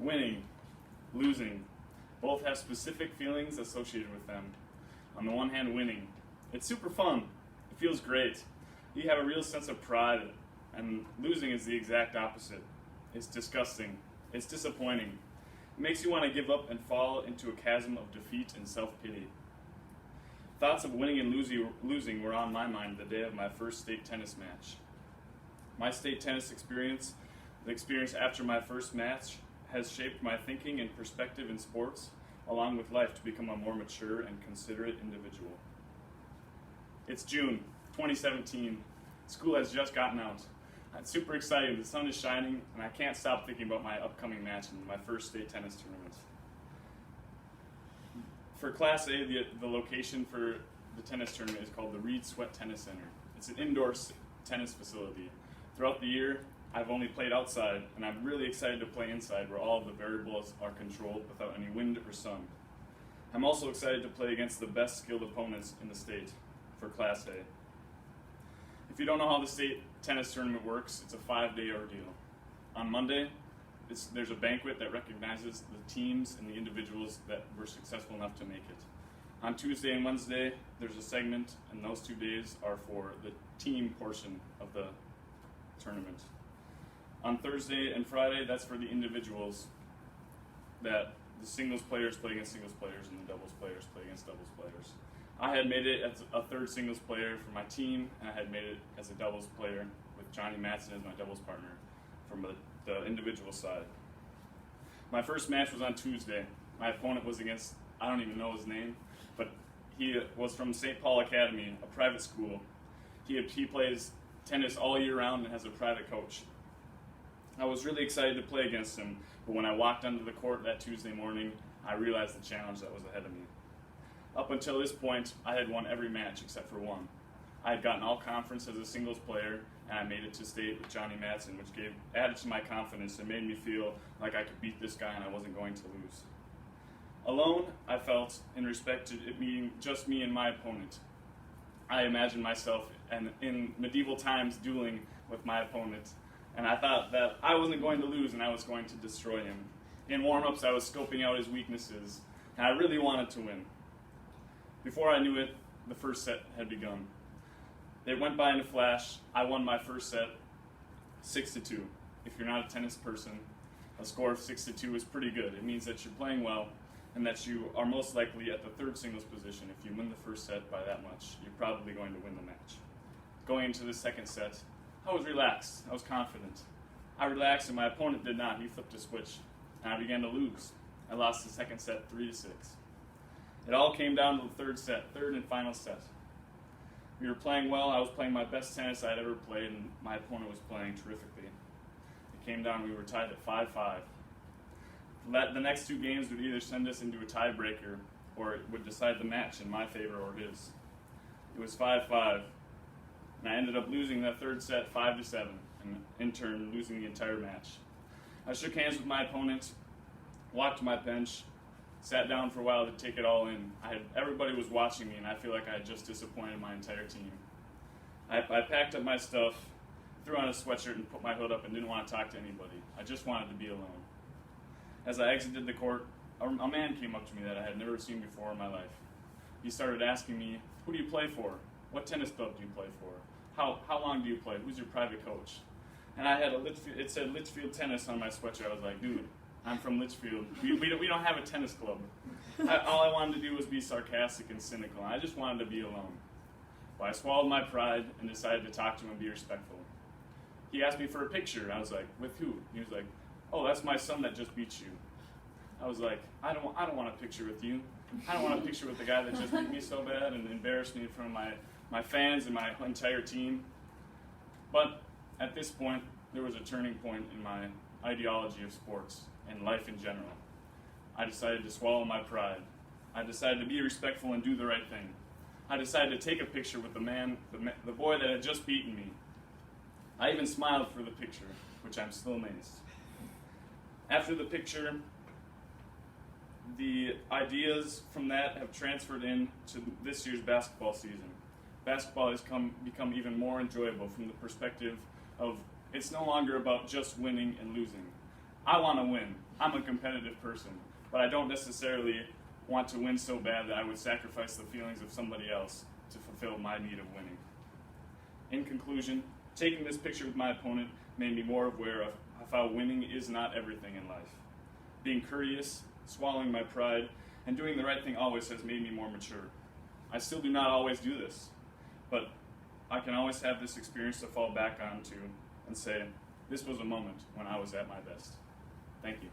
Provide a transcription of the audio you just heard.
Winning, losing, both have specific feelings associated with them. On the one hand, winning, it's super fun. It feels great. You have a real sense of pride, and losing is the exact opposite. It's disgusting. It's disappointing. It makes you want to give up and fall into a chasm of defeat and self-pity. Thoughts of winning and losing were on my mind the day of my first state tennis match. My state tennis experience, the experience after my first match, has shaped my thinking and perspective in sports, along with life, to become a more mature and considerate individual. It's June 2017. School has just gotten out. I'm super excited. The sun is shining, and I can't stop thinking about my upcoming match in my first state tennis tournament. For Class A, the location for the tennis tournament is called the Reed Sweat Tennis Center. It's an indoor tennis facility. Throughout the year, I've only played outside, and I'm really excited to play inside where all of the variables are controlled without any wind or sun. I'm also excited to play against the best skilled opponents in the state for Class A. If you don't know how the state tennis tournament works, it's a 5-day ordeal. On Monday, there's a banquet that recognizes the teams and the individuals that were successful enough to make it. On Tuesday and Wednesday, there's a segment, and those 2 days are for the team portion of the tournament. On Thursday and Friday, that's for the individuals, that the singles players play against singles players and the doubles players play against doubles players. I had made it as a third singles player for my team, and I had made it as a doubles player with Johnny Matson as my doubles partner from the individual side. My first match was on Tuesday. My opponent was against, I don't even know his name, but he was from St. Paul Academy, a private school. He plays tennis all year round and has a private coach. I was really excited to play against him, but when I walked onto the court that Tuesday morning, I realized the challenge that was ahead of me. Up until this point, I had won every match except for one. I had gotten all conference as a singles player, and I made it to state with Johnny Matson, which added to my confidence and made me feel like I could beat this guy and I wasn't going to lose. Alone, I felt, in respect to it being just me and my opponent. I imagined myself in medieval times dueling with my opponent, and I thought that I wasn't going to lose and I was going to destroy him. In warm-ups, I was scoping out his weaknesses, and I really wanted to win. Before I knew it, the first set had begun. It went by in a flash. I won my first set 6-2. If you're not a tennis person, a score of 6-2 is pretty good. It means that you're playing well and that you are most likely at the third singles position. If you win the first set by that much, you're probably going to win the match. Going into the second set, I was relaxed. I was confident. I relaxed and my opponent did not. He flipped a switch and I began to lose. I lost the second set 3-6. It all came down to the third and final set. We were playing well. I was playing my best tennis I'd ever played, and my opponent was playing terrifically. It came down, we were tied at 5-5. The next 2 games would either send us into a tiebreaker, or it would decide the match in my favor or his. It was 5-5, and I ended up losing that third set 5-7, and in turn losing the entire match. I shook hands with my opponent, walked to my bench, sat down for a while to take it all in. Everybody was watching me, and I feel like I had just disappointed my entire team. I packed up my stuff, threw on a sweatshirt, and put my hood up and didn't want to talk to anybody. I just wanted to be alone. As I exited the court, a man came up to me that I had never seen before in my life. He started asking me, "Who do you play for? What tennis club do you play for? How long do you play? Who's your private coach?" And I had it said Litchfield Tennis on my sweatshirt. I was like, "Dude, I'm from Litchfield. We don't have a tennis club." All I wanted to do was be sarcastic and cynical. I just wanted to be alone. But I swallowed my pride and decided to talk to him and be respectful. He asked me for a picture. I was like, "With who?" He was like, "Oh, that's my son that just beat you." I was like, I don't want a picture with you. I don't want a picture with the guy that just beat me so bad and embarrassed me in front of my fans and my entire team. But at this point, there was a turning point in my ideology of sports and life in general. I decided to swallow my pride. I decided to be respectful and do the right thing. I decided to take a picture with the boy that had just beaten me. I even smiled for the picture, which I'm still amazed. After the picture, the ideas from that have transferred into this year's basketball season. Basketball has become even more enjoyable from the perspective of it's no longer about just winning and losing. I want to win. I'm a competitive person, but I don't necessarily want to win so bad that I would sacrifice the feelings of somebody else to fulfill my need of winning. In conclusion, taking this picture with my opponent made me more aware of how winning is not everything in life. Being courteous, swallowing my pride, and doing the right thing always has made me more mature. I still do not always do this, but I can always have this experience to fall back onto and say, this was a moment when I was at my best. Thank you.